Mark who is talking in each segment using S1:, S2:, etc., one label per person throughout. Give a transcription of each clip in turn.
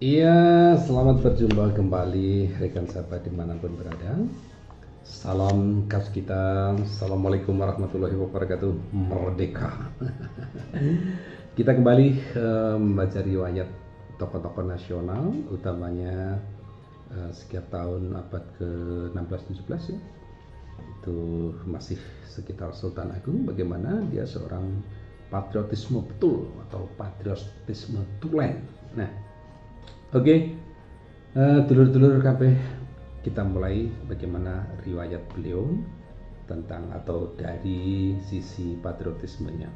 S1: Iya, selamat berjumpa kembali rekan sahabat dimanapun berada. Salam khas kita, Assalamualaikum warahmatullahi wabarakatuh, merdeka. Kita kembali membaca riwayat tokoh-tokoh nasional, utamanya setiap tahun abad ke-16-17 ya. Itu masih sekitar Sultan Agung, bagaimana dia seorang patriotisme betul atau patriotisme tulen. Nah, oke, dulur-dulur kabeh, kita mulai bagaimana riwayat beliau tentang atau dari sisi patriotismenya.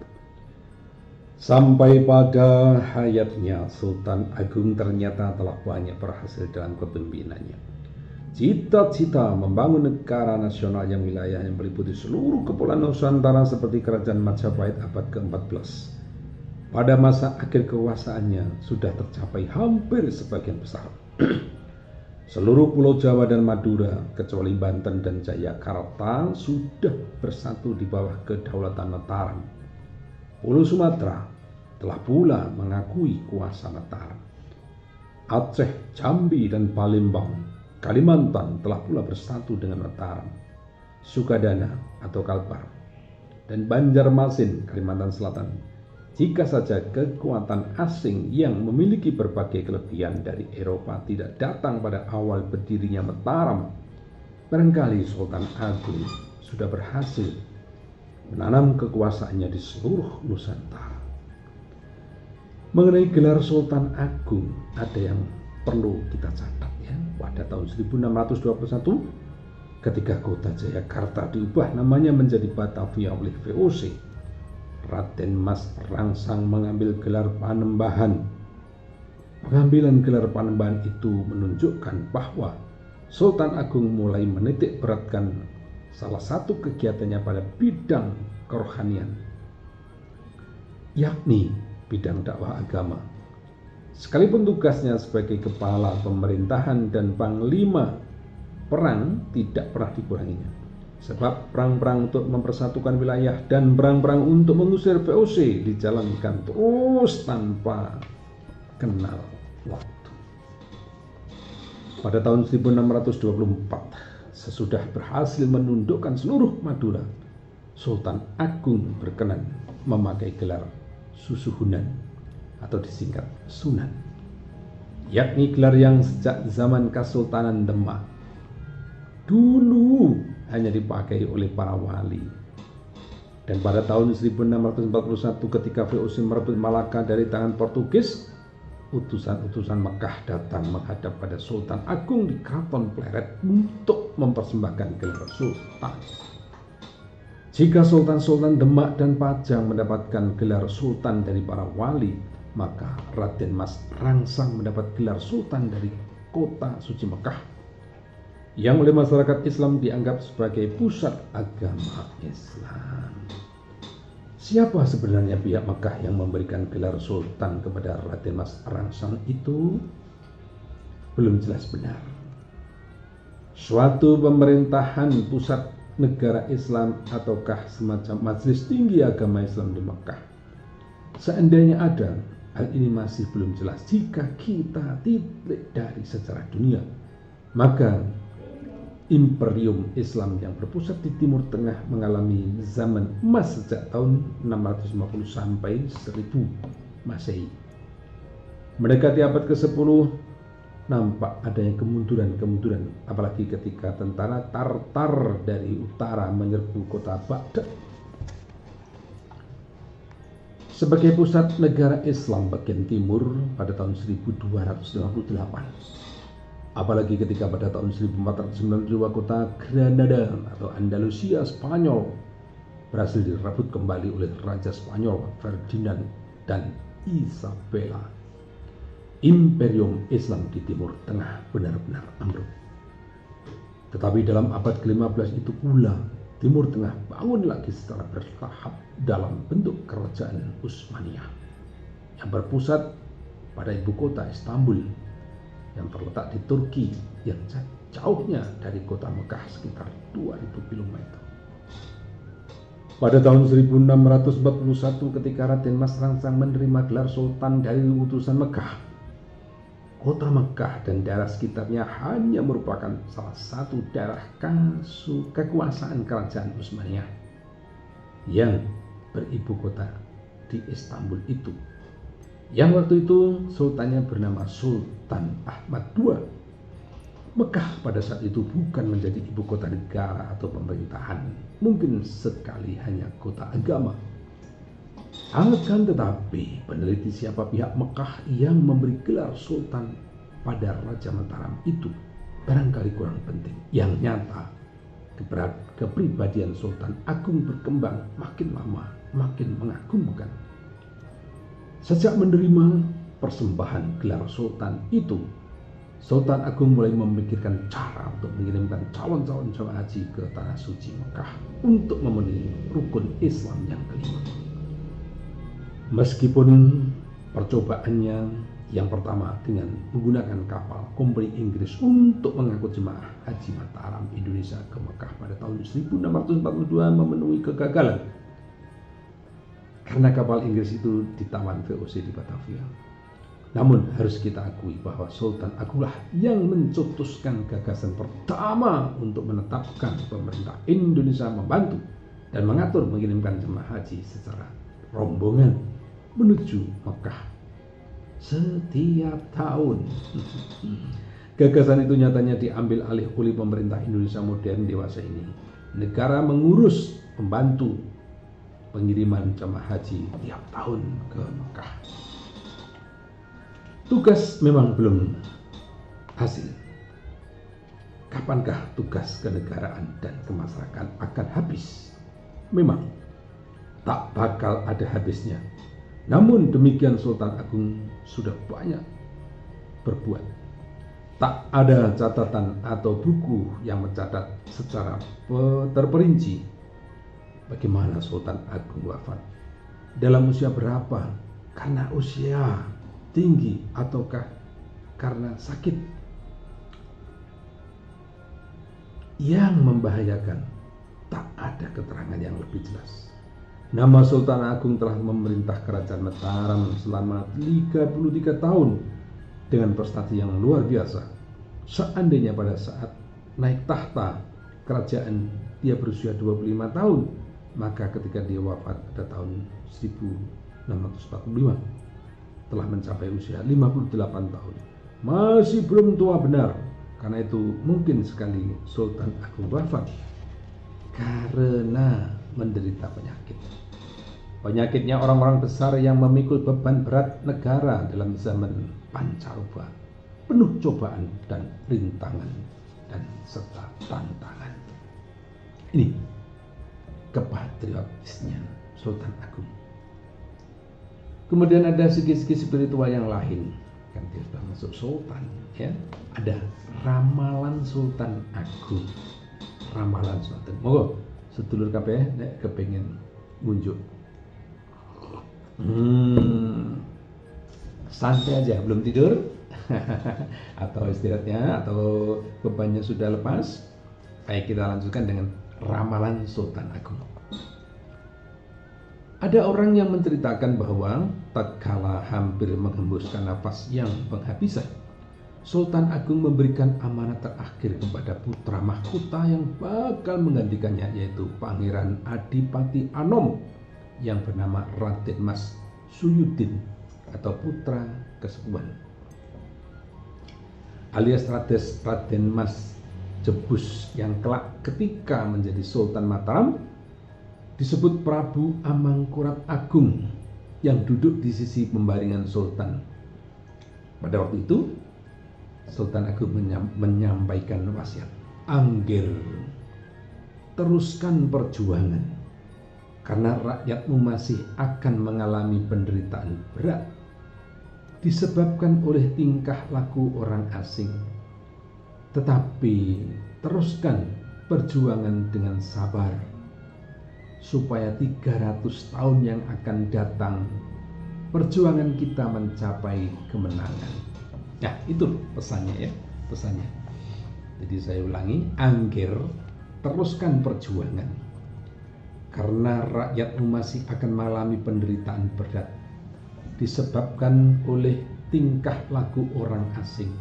S1: Sampai pada hayatnya, Sultan Agung ternyata telah banyak berhasil dalam kepemimpinannya. Cita-cita membangun negara nasional yang wilayahnya meliputi seluruh kepulauan Nusantara seperti kerajaan Majapahit abad ke-14. Pada masa akhir kekuasaannya sudah tercapai hampir sebagian besar. Seluruh pulau Jawa dan Madura, kecuali Banten dan Jayakarta, sudah bersatu di bawah kedaulatan Mataram. Pulau Sumatera telah pula mengakui kuasa Mataram. Aceh, Jambi, dan Palembang, Kalimantan telah pula bersatu dengan Mataram. Sukadana atau Kalbar dan Banjarmasin, Kalimantan Selatan, jika saja kekuatan asing yang memiliki berbagai kelebihan dari Eropa tidak datang pada awal berdirinya Mataram, barangkali Sultan Agung sudah berhasil menanam kekuasaannya di seluruh Nusantara. Mengenai gelar Sultan Agung, ada yang perlu kita catat ya. Pada tahun 1621, ketika kota Jayakarta diubah namanya menjadi Batavia oleh VOC, Raden Mas Rangsang mengambil gelar Panembahan. Pengambilan gelar Panembahan itu menunjukkan bahwa Sultan Agung mulai menitik beratkan salah satu kegiatannya pada bidang kerohanian, yakni bidang dakwah agama. Sekalipun tugasnya sebagai kepala pemerintahan dan panglima perang tidak pernah dikuranginya. Sebab perang-perang untuk mempersatukan wilayah dan perang-perang untuk mengusir VOC dijalankan terus tanpa kenal waktu. Pada tahun 1624, sesudah berhasil menundukkan seluruh Madura, Sultan Agung berkenan memakai gelar Susuhunan atau disingkat Sunan, yakni gelar yang sejak zaman Kesultanan Demak dulu hanya dipakai oleh para wali. Dan pada tahun 1641 ketika VOC merebut Malaka dari tangan Portugis, utusan-utusan Mekah datang menghadap pada Sultan Agung di Keraton Pleret untuk mempersembahkan gelar Sultan. Jika sultan-sultan Demak dan Pajang mendapatkan gelar Sultan dari para wali, maka Raden Mas Rangsang mendapat gelar Sultan dari kota suci Mekah, yang oleh masyarakat Islam dianggap sebagai pusat agama Islam. Siapa sebenarnya pihak Mekah yang memberikan gelar Sultan kepada Raden Mas Rangsang itu belum jelas benar. Suatu pemerintahan pusat negara Islam ataukah semacam majelis tinggi agama Islam di Mekah, seandainya ada, hal ini masih belum jelas. Jika kita tilik dari sejarah dunia, maka Imperium Islam yang berpusat di Timur Tengah mengalami zaman emas sejak tahun 650 sampai 1000 Masehi. Mendekati abad ke-10, nampak adanya kemunduran, apalagi ketika tentara Tartar dari utara menyerbu kota Baghdad. Sebagai pusat negara Islam bagian timur pada tahun 1258. Apalagi ketika pada tahun 1492 kota Granada atau Andalusia Spanyol berhasil direbut kembali oleh Raja Spanyol Ferdinand dan Isabella. Imperium Islam di Timur Tengah benar-benar ambruk. Tetapi dalam abad ke-15 itu pula Timur Tengah bangun lagi secara bertahap dalam bentuk kerajaan Utsmaniyah yang berpusat pada ibu kota Istanbul yang terletak di Turki yang jauhnya dari kota Mekah sekitar 2000 km. Pada tahun 1641 ketika Raden Mas Rangsang menerima gelar Sultan dari utusan Mekah, Kota Mekah dan daerah sekitarnya hanya merupakan salah satu daerah kekuasaan kerajaan Utsmaniyah yang beribu kota di Istanbul itu. Yang waktu itu sultannya bernama Sultan Ahmad II. Mekah pada saat itu bukan menjadi ibu kota negara atau pemerintahan, mungkin sekali hanya kota agama. Akan tetapi peneliti siapa pihak Mekah yang memberi gelar sultan pada Raja Mataram itu barangkali kurang penting. Yang nyata kepribadian Sultan Agung berkembang makin lama makin mengagumkan. Sejak menerima persembahan gelar sultan itu, Sultan Agung mulai memikirkan cara untuk mengirimkan calon-calon jemaah haji ke tanah suci Mekah untuk memenuhi rukun Islam yang kelima. Meskipun percobaannya yang pertama dengan menggunakan kapal kompeni Inggris untuk mengangkut jemaah haji Mataram Indonesia ke Mekah pada tahun 1642 memenuhi kegagalan karena kapal Inggris itu ditawan VOC di Batavia. Namun harus kita akui bahwa Sultan Agunglah yang mencetuskan gagasan pertama untuk menetapkan pemerintah Indonesia membantu dan mengatur mengirimkan jemaah haji secara rombongan menuju Mekah setiap tahun. Gagasan itu nyatanya diambil alih oleh pemerintah Indonesia modern dewasa ini. Negara mengurus membantu pengiriman jemaah haji tiap tahun ke Mekah. Tugas memang belum hasil. Kapankah tugas kenegaraan dan kemasyarakatan akan habis? Memang tak bakal ada habisnya. Namun demikian Sultan Agung sudah banyak berbuat. Tak ada catatan atau buku yang mencatat secara terperinci bagaimana Sultan Agung wafat, dalam usia berapa, karena usia tinggi ataukah karena sakit yang membahayakan. Tak ada keterangan yang lebih jelas. Nama Sultan Agung telah memerintah kerajaan Mataram selama 33 tahun dengan prestasi yang luar biasa. Seandainya pada saat naik tahta kerajaan dia berusia 25 tahun, maka ketika dia wafat pada tahun 1645 telah mencapai usia 58 tahun. Masih belum tua benar. Karena itu mungkin sekali Sultan Agung wafat karena menderita penyakit. Penyakitnya orang-orang besar yang memikul beban berat negara dalam zaman pancaroba, penuh cobaan dan rintangan dan serta tantangan. Ini kepatriotisnya Sultan Agung. Kemudian ada segi-segi spiritual yang lain. Kan dia sudah masuk sultan, ya. Ada ramalan Sultan Agung. Ramalan Sultan. Moga sedulur kabeh nek kepengin ngunjuk. Santai aja, belum tidur atau istirahatnya atau bebannya sudah lepas. Baik, kita lanjutkan dengan ramalan Sultan Agung. Ada orang yang menceritakan bahwa tatkala hampir menghembuskan nafas yang penghabisan, Sultan Agung memberikan amanat terakhir kepada putra mahkota yang bakal menggantikannya, yaitu Pangeran Adipati Anom yang bernama Raden Mas Suyudin atau putra kesepuan, alias Raden Mas Jebus, yang kelak ketika menjadi Sultan Mataram disebut Prabu Amangkurat Agung yang duduk di sisi pembaringan Sultan. Pada waktu itu Sultan Agung menyampaikan wasiat, "Anggir, teruskan perjuangan, karena rakyatmu masih akan mengalami penderitaan berat disebabkan oleh tingkah laku orang asing. Tetapi teruskan perjuangan dengan sabar, supaya 300 tahun yang akan datang perjuangan kita mencapai kemenangan." Nah, itu pesannya ya, pesannya. Jadi saya ulangi, Anggir, teruskan perjuangan, karena rakyatmu masih akan mengalami penderitaan berat disebabkan oleh tingkah laku orang asing.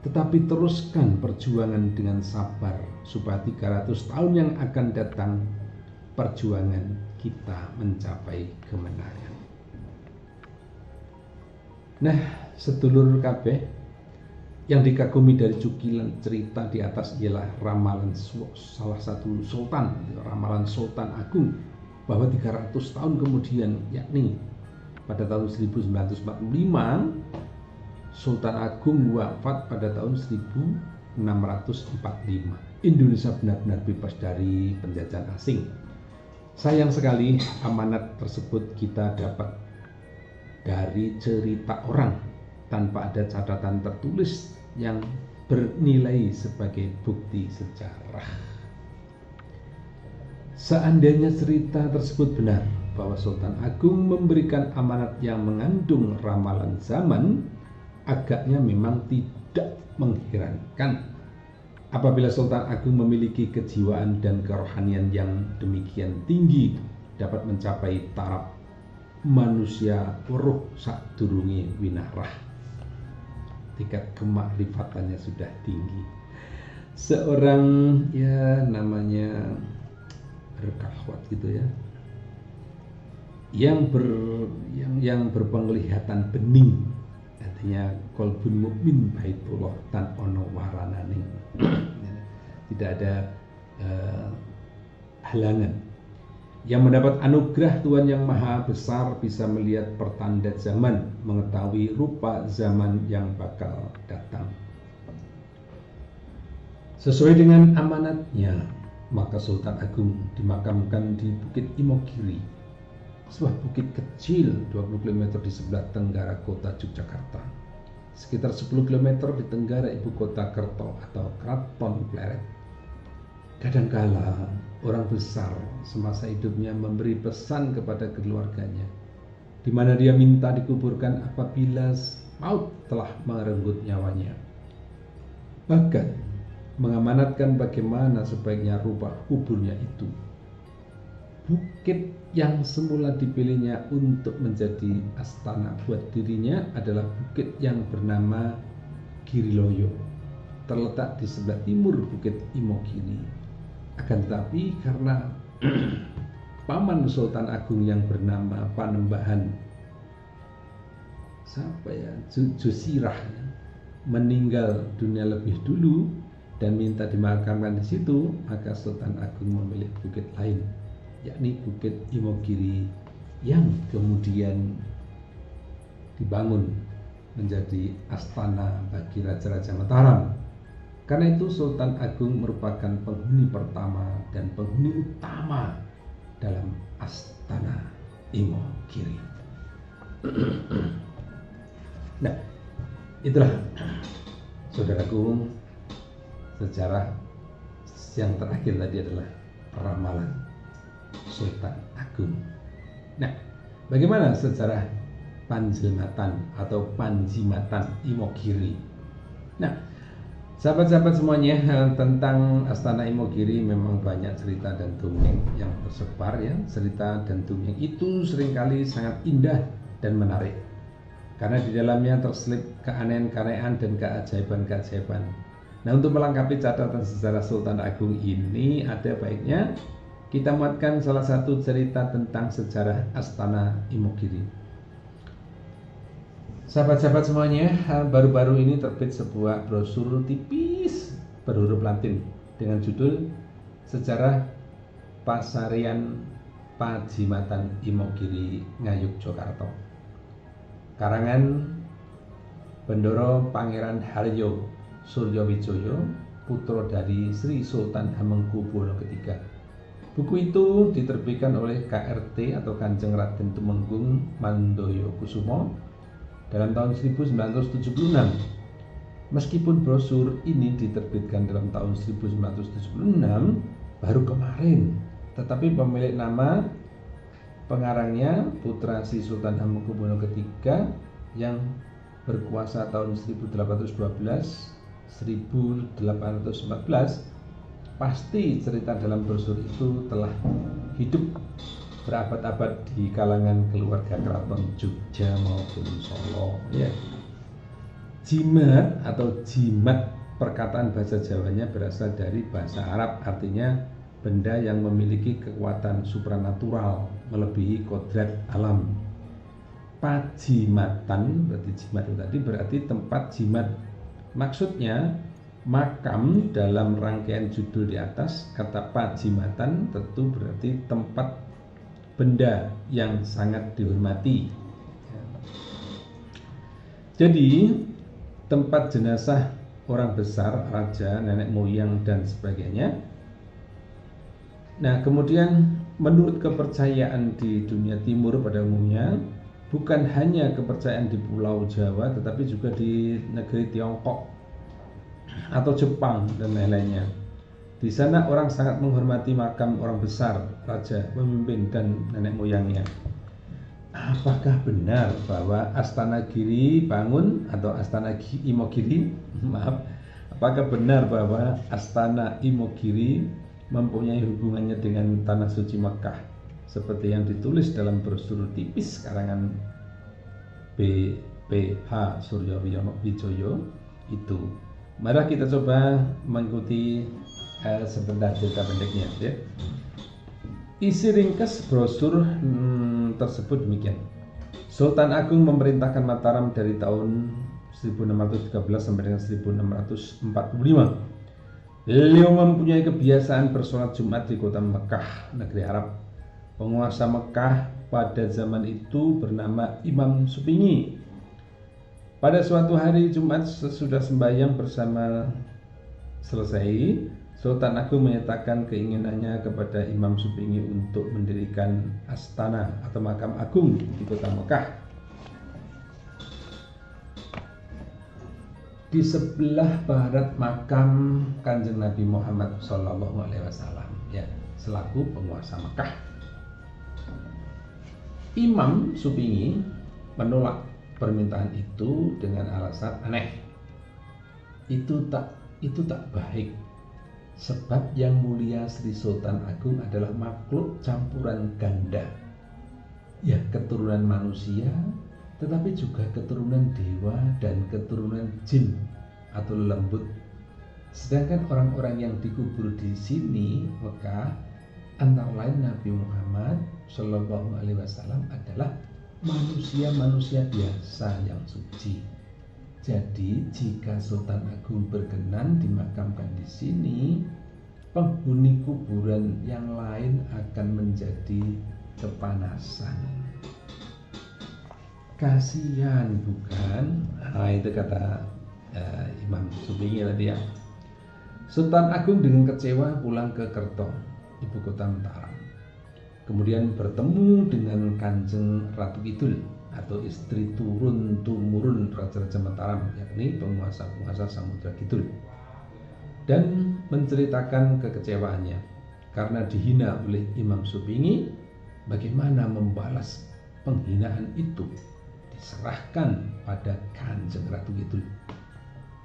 S1: Tetapi teruskan perjuangan dengan sabar supaya 300 tahun yang akan datang perjuangan kita mencapai kemenangan. Nah, sedulur kabeh, yang dikagumi dari cukilan cerita di atas ialah ramalan salah satu sultan, ramalan Sultan Agung, bahwa 300 tahun kemudian, yakni pada tahun 1945, Sultan Agung wafat pada tahun 1645. Indonesia benar-benar bebas dari penjajahan asing. Sayang sekali amanat tersebut kita dapat dari cerita orang tanpa ada catatan tertulis yang bernilai sebagai bukti sejarah. Seandainya cerita tersebut benar bahwa Sultan Agung memberikan amanat yang mengandung ramalan zaman, agaknya memang tidak mengherankan apabila Sultan Agung memiliki kejiwaan dan kerohanian yang demikian tinggi, dapat mencapai taraf manusia weruh sadurunge winarah. Tingkat kemakrifatannya sudah tinggi. Seorang ya namanya berkahwat gitu ya, yang berpenglihatan bening, artinya kolbun mukmin baitullah tan ono warananing. Tidak ada halangan. Yang mendapat anugerah Tuhan yang Maha Besar bisa melihat pertanda zaman, mengetahui rupa zaman yang bakal datang. Sesuai dengan amanatnya, maka Sultan Agung dimakamkan di Bukit Imogiri, sebuah bukit kecil 20 km di sebelah tenggara kota Yogyakarta, sekitar 10 km di tenggara ibu kota Kerto atau Kraton Pleret. Kadangkala orang besar semasa hidupnya memberi pesan kepada keluarganya, di mana dia minta dikuburkan apabila maut telah merenggut nyawanya. Bahkan mengamanatkan bagaimana sebaiknya rupa kuburnya itu. Bukit yang semula dipilihnya untuk menjadi astana buat dirinya adalah bukit yang bernama Giriloyo, terletak di sebelah timur Bukit Imogiri. Akan tetapi karena paman Sultan Agung yang bernama Panembahan Josirah meninggal dunia lebih dulu dan minta dimakamkan di situ, maka Sultan Agung memilih bukit lain, yakni Bukit Imogiri, yang kemudian dibangun menjadi astana bagi Raja-Raja Mataram. Karena itu Sultan Agung merupakan penghuni pertama dan penghuni utama dalam astana Imogiri. Nah, itulah saudaraku, sejarah yang terakhir tadi adalah ramalan Sultan Agung. Nah, bagaimana sejarah Panjilmatan atau Panjimatan Imogiri? Nah, sahabat-sahabat semuanya, tentang Astana Imogiri memang banyak cerita dan dongeng yang tersebar ya. Cerita dan dongeng itu seringkali sangat indah dan menarik, karena di dalamnya terselip keanehan-keanehan dan keajaiban-keajaiban. Nah, untuk melengkapi catatan sejarah Sultan Agung ini, ada baiknya kita muatkan salah satu cerita tentang sejarah Astana Imogiri. Sahabat-sahabat semuanya, baru-baru ini terbit sebuah brosur tipis berhuruf Latin dengan judul Sejarah Pasarian Panjimatan Imogiri Ngayogyakarta, karangan Bendoro Pangeran Haryo Suryowijoyo, putra dari Sri Sultan Hamengkubuwono III. Buku itu diterbitkan oleh KRT atau Kanjeng Raden Tumenggung Mandoyokusumo dalam tahun 1976. Meskipun brosur ini diterbitkan dalam tahun 1976 baru kemarin, tetapi pemilik nama pengarangnya putra si Sultan Hamengkubuwono III yang berkuasa tahun 1812-1814, pasti cerita dalam brosur itu telah hidup berabad-abad di kalangan keluarga keraton Jogja maupun Solo ya. Jimat atau jimat, perkataan bahasa Jawanya berasal dari bahasa Arab, artinya benda yang memiliki kekuatan supranatural melebihi kodrat alam. Pajimatan berarti jimat itu tadi berarti tempat jimat. Maksudnya makam dalam rangkaian judul di atas. Kata pajimatan tentu berarti tempat benda yang sangat dihormati. Jadi tempat jenazah orang besar, raja, nenek moyang dan sebagainya. Nah, kemudian menurut kepercayaan di dunia timur pada umumnya, bukan hanya kepercayaan di Pulau Jawa tetapi juga di negeri Tiongkok atau Jepang dan lain-lainnya. Di sana orang sangat menghormati makam orang besar, raja, pemimpin dan nenek moyangnya. Apakah benar bahwa Astana Giri bangun atau Astana Imogiri? Maaf. Apakah benar bahwa Astana Imogiri mempunyai hubungannya dengan tanah suci Mekah seperti yang ditulis dalam brosur tipis karangan BPH Suryo Wijoyo itu? Mari kita coba mengikuti sebentar cerita pendeknya ya. Isi ringkas brosur tersebut demikian. Sultan Agung memerintahkan Mataram dari tahun 1613 sampai dengan 1645. Beliau mempunyai kebiasaan bersolat Jumat di kota Mekah, negeri Arab. Penguasa Mekah pada zaman itu bernama Imam Supingi. Pada suatu hari Jumat sesudah sembahyang bersama selesai, Sultan Agung menyatakan keinginannya kepada Imam Supingi untuk mendirikan astana atau makam agung di kota Mekah. Di sebelah barat makam Kanjeng Nabi Muhammad SAW ya, selaku penguasa Mekah. Imam Supingi menolak permintaan itu dengan alasan aneh. Itu tak baik. Sebab yang mulia Sri Sultan Agung adalah makhluk campuran ganda. Ya, keturunan manusia, tetapi juga keturunan dewa dan keturunan jin atau lembut. Sedangkan orang-orang yang dikubur di sini, Mekah, antara lain Nabi Muhammad Shallallahu Alaihi Wasallam adalah manusia-manusia biasa yang suci. Jadi jika Sultan Agung berkenan dimakamkan di sini, penghuni kuburan yang lain akan menjadi kepanasan. Kasihan bukan? Nah, itu kata Imam Supingi tadi ya. Sultan Agung dengan kecewa pulang ke Kerto, ibu kota Mataram. Kemudian bertemu dengan Kanjeng Ratu Kidul atau istri turun tumurun Raja-Raja Mataram, yakni penguasa-penguasa Samudra Kidul, dan menceritakan kekecewaannya karena dihina oleh Imam Supingi. Bagaimana membalas penghinaan itu diserahkan pada Kanjeng Ratu Kidul.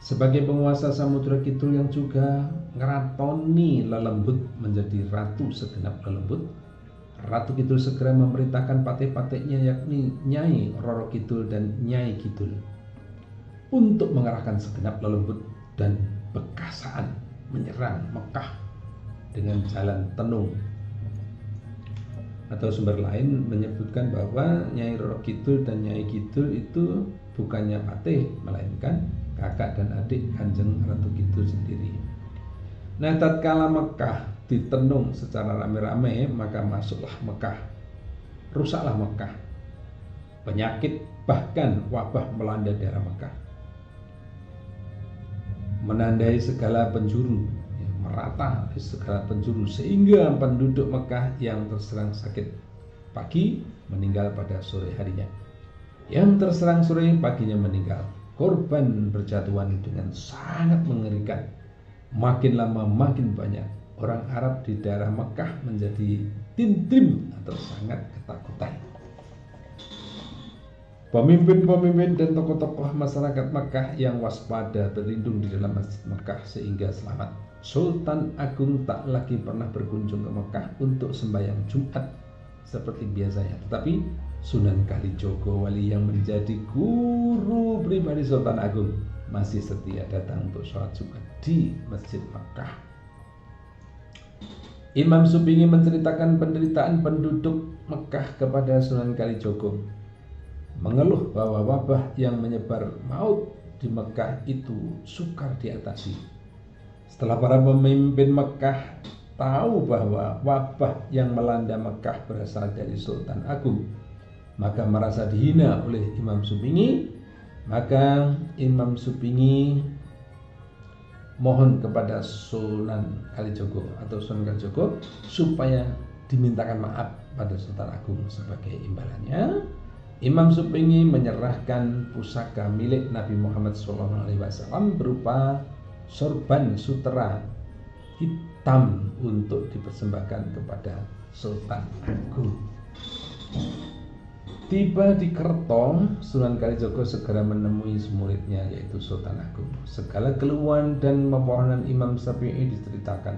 S1: Sebagai penguasa Samudra Kidul yang juga ngeratoni lelembut menjadi ratu segenap lelembut, Ratu Kidul segera memerintahkan patek-pateknya yakni Nyai Roro Kidul dan Nyai Kidul untuk mengerahkan segenap lelembut dan bekasaan menyerang Mekah dengan jalan tenung. Atau sumber lain menyebutkan bahwa Nyai Roro Kidul dan Nyai Kidul itu bukannya patih, melainkan kakak dan adik Kanjeng Ratu Kidul sendiri. Nah, tatkala Mekah ditenung secara rame-rame, maka masuklah Mekah, rusaklah Mekah. Penyakit bahkan wabah melanda daerah Mekah, menandai segala penjuru, merata di segala penjuru, sehingga penduduk Mekah yang terserang sakit pagi meninggal pada sore harinya, yang terserang sore paginya meninggal. Korban berjatuhan dengan sangat mengerikan. Makin lama makin banyak. Orang Arab di daerah Mekah menjadi tim-tim atau sangat ketakutan. Pemimpin-pemimpin dan tokoh-tokoh masyarakat Mekah yang waspada berlindung di dalam masjid Mekah sehingga selamat. Sultan Agung tak lagi pernah berkunjung ke Mekah untuk sembahyang Jumat seperti biasanya. Tetapi Sunan Kalijogo, wali yang menjadi guru pribadi Sultan Agung, masih setia datang untuk sholat Jumat di Masjid Makkah. Imam Supingi menceritakan penderitaan penduduk Mekah kepada Sunan Kalijogo, mengeluh bahwa wabah yang menyebar maut di Mekah itu sukar diatasi. Setelah para pemimpin Mekah tahu bahwa wabah yang melanda Mekah berasal dari Sultan Agung, maka merasa dihina oleh Imam Supingi. Maka Imam Supingi mohon kepada Sunan Kalijogo supaya dimintakan maaf pada Sultan Agung. Sebagai imbalannya, Imam Supingi menyerahkan pusaka milik Nabi Muhammad SAW berupa sorban sutera hitam untuk dipersembahkan kepada Sultan Agung. Tiba di Kertong, Sunan Kalijogo segera menemui muridnya yaitu Sultan Agung. Segala keluhan dan permohonan Imam Syafi'i diceritakan.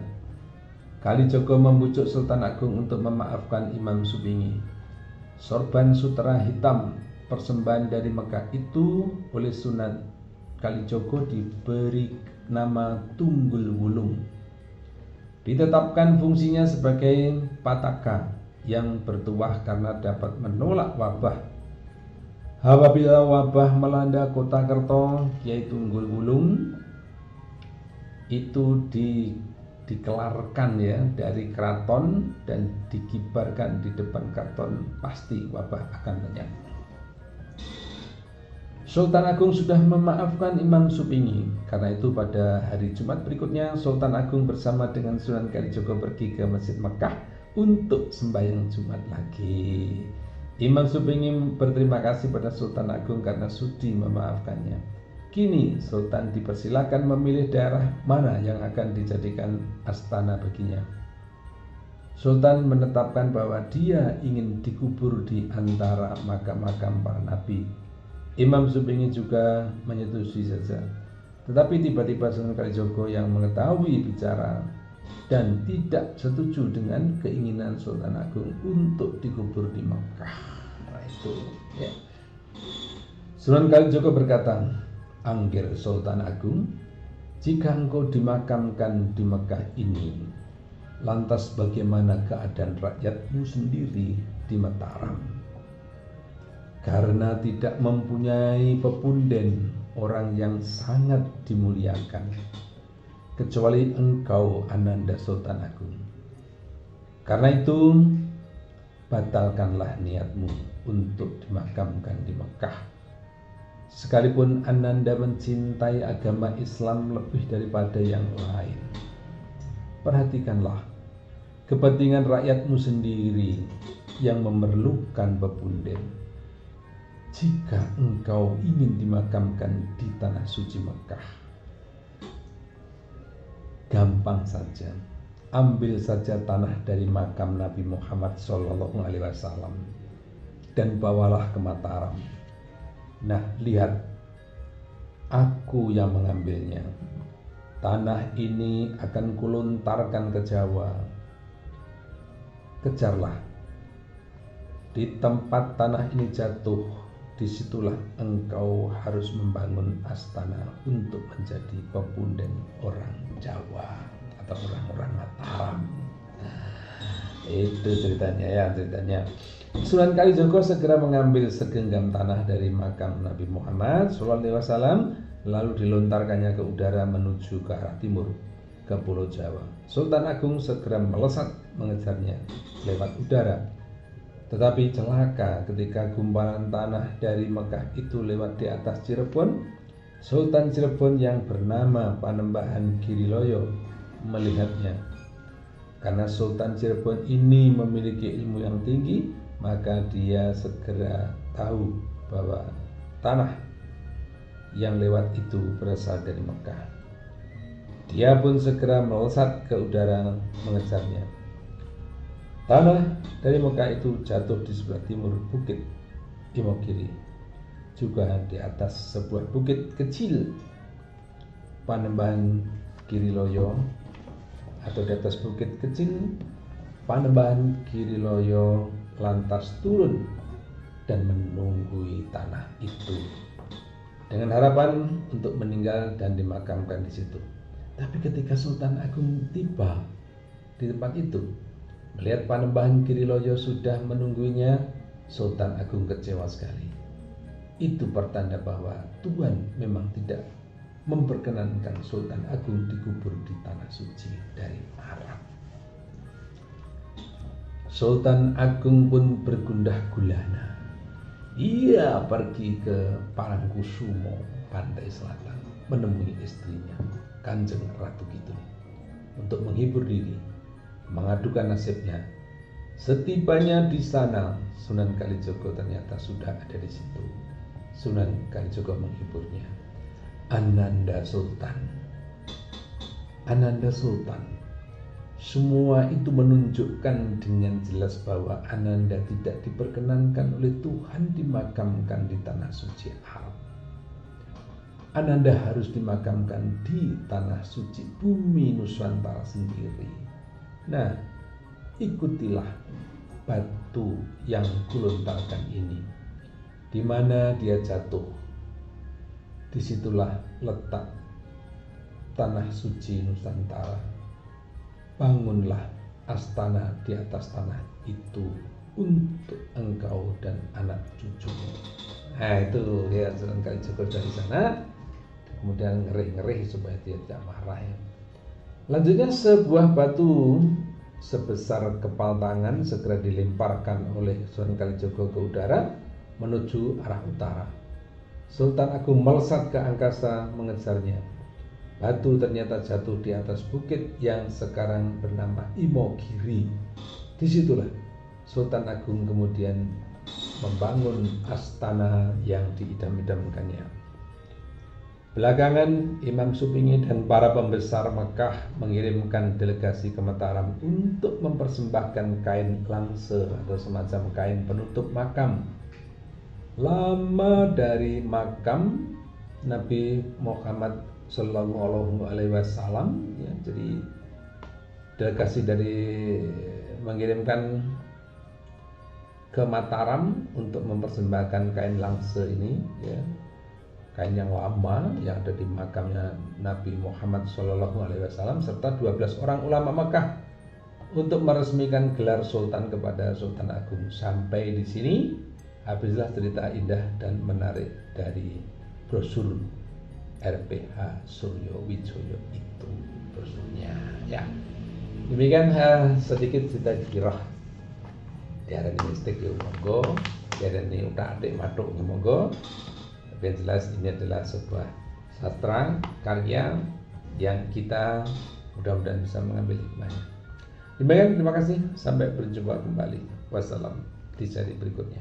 S1: Kalijogo membujuk Sultan Agung untuk memaafkan Imam Supingi. Sorban sutera hitam persembahan dari Mekah itu oleh Sunan Kalijogo diberi nama Tunggul Wulung. Ditetapkan fungsinya sebagai pataka yang bertuah karena dapat menolak wabah. Apabila wabah melanda kota Kerto, Kiai Tunggul Wulung itu dikelarkan ya dari keraton dan dikibarkan di depan keraton, pasti wabah akan lenyap. Sultan Agung sudah memaafkan Imam Supingi. Karena itu pada hari Jumat berikutnya, Sultan Agung bersama dengan Sunan Kalijogo pergi ke Masjid Makkah untuk sembahyang Jumat lagi. Imam Supingi berterima kasih pada Sultan Agung karena sudi memaafkannya. Kini Sultan dipersilakan memilih daerah mana yang akan dijadikan astana baginya. Sultan menetapkan bahwa dia ingin dikubur di antara makam-makam para nabi. Imam Supingi juga menyetujui saja. Tetapi tiba-tiba Sunan Kalijogo yang mengetahui bicara dan tidak setuju dengan keinginan Sultan Agung untuk dikubur di Mekah. Nah, itu ya. Sunan Kalijogo berkata, "Anggir Sultan Agung, jika engkau dimakamkan di Mekah ini, lantas bagaimana keadaan rakyatmu sendiri di Mataram? Karena tidak mempunyai pepunden orang yang sangat dimuliakan, kecuali engkau Ananda Sultan Agung. Karena itu, batalkanlah niatmu untuk dimakamkan di Mekah. Sekalipun Ananda mencintai agama Islam lebih daripada yang lain, perhatikanlah kepentingan rakyatmu sendiri yang memerlukan pepunden. Jika engkau ingin dimakamkan di tanah suci Mekah, gampang saja, ambil saja tanah dari makam Nabi Muhammad SAW dan bawalah ke Mataram. Nah, lihat, aku yang mengambilnya. Tanah ini akan kulontarkan ke Jawa. Kejarlah. Di tempat tanah ini jatuh, disitulah engkau harus membangun astana untuk menjadi pepunden orang Jawa atau orang-orang Mataram." Itu ceritanya. Sunan Kalijogo segera mengambil segenggam tanah dari makam Nabi Muhammad SAW, lalu dilontarkannya ke udara menuju ke arah timur, ke Pulau Jawa. Sultan Agung segera melesat mengejarnya lewat udara. Tetapi celaka ketika gumpalan tanah dari Mekah itu lewat di atas Cirebon, Sultan Cirebon yang bernama Panembahan Giriloyo melihatnya. Karena Sultan Cirebon ini memiliki ilmu yang tinggi, maka dia segera tahu bahwa tanah yang lewat itu berasal dari Mekah. Dia pun segera melesat ke udara mengejarnya. Tanah dari Mekah itu jatuh di sebelah timur bukit Imogiri, juga di atas sebuah bukit kecil Panembahan Giriloyo, atau di atas bukit kecil Panembahan Giriloyo lantas turun dan menunggui tanah itu dengan harapan untuk meninggal dan dimakamkan di situ. Tapi ketika Sultan Agung tiba di tempat itu, melihat Panembahan Kiriloyo sudah menungguinya, Sultan Agung kecewa sekali. Itu pertanda bahwa Tuhan memang tidak memperkenankan Sultan Agung dikubur di tanah suci dari Arab. Sultan Agung pun bergundah gulana. Ia pergi ke Parangkusumo, pantai selatan, menemui istrinya, Kanjeng Ratu Kidul, untuk menghibur diri, mengadukan nasibnya. Setibanya di sana, Sunan Kalijogo ternyata sudah ada di situ. Sunan Kalijogo menghiburnya. Ananda Sultan. Ananda Sultan. Semua itu menunjukkan dengan jelas bahwa Ananda tidak diperkenankan oleh Tuhan dimakamkan di tanah suci Arab. Ananda harus dimakamkan di tanah suci bumi Nusantara sendiri. Nah, ikutilah batu yang kulontarkan ini. Di mana dia jatuh, disitulah letak tanah suci Nusantara. Bangunlah astana di atas tanah itu untuk engkau dan anak cucumu. Nah itu ya, Sunan Kalijogo dari sana, kemudian ngerih-ngerih supaya dia tidak marah ya. Lanjutnya sebuah batu sebesar kepal tangan segera dilemparkan oleh Sunan Kalijogo ke udara menuju arah utara. Sultan Agung melesat ke angkasa mengejarnya. Batu ternyata jatuh di atas bukit yang sekarang bernama Imogiri. Disitulah Sultan Agung kemudian membangun astana yang diidam-idamkannya. Belakangan Imam Supingi dan para pembesar Mekah mengirimkan delegasi ke Mataram untuk mempersembahkan kain langse atau semacam kain penutup makam. Lama dari makam Nabi Muhammad Sallallahu Alaihi Wasallam ya, jadi delegasi dari mengirimkan ke Mataram untuk mempersembahkan kain langse ini ya, kain yang lama yang ada di makamnya Nabi Muhammad Sallallahu Alaihi Wasallam serta 12 orang ulama Mekah untuk meresmikan gelar Sultan kepada Sultan Agung. Sampai di sini habislah cerita indah dan menarik dari brosur RPH Suryo Wijoyo itu brosurnya ya. Demikian sedikit cerita jirah diarani mistik ya monggo, diarani utak-atik matuk ya monggo. Tapi yang jelas ini adalah sebuah sastra karya yang kita mudah-mudahan bisa mengambil hikmahnya. Demikian, terima kasih, sampai berjumpa kembali. Wassalam di seri berikutnya.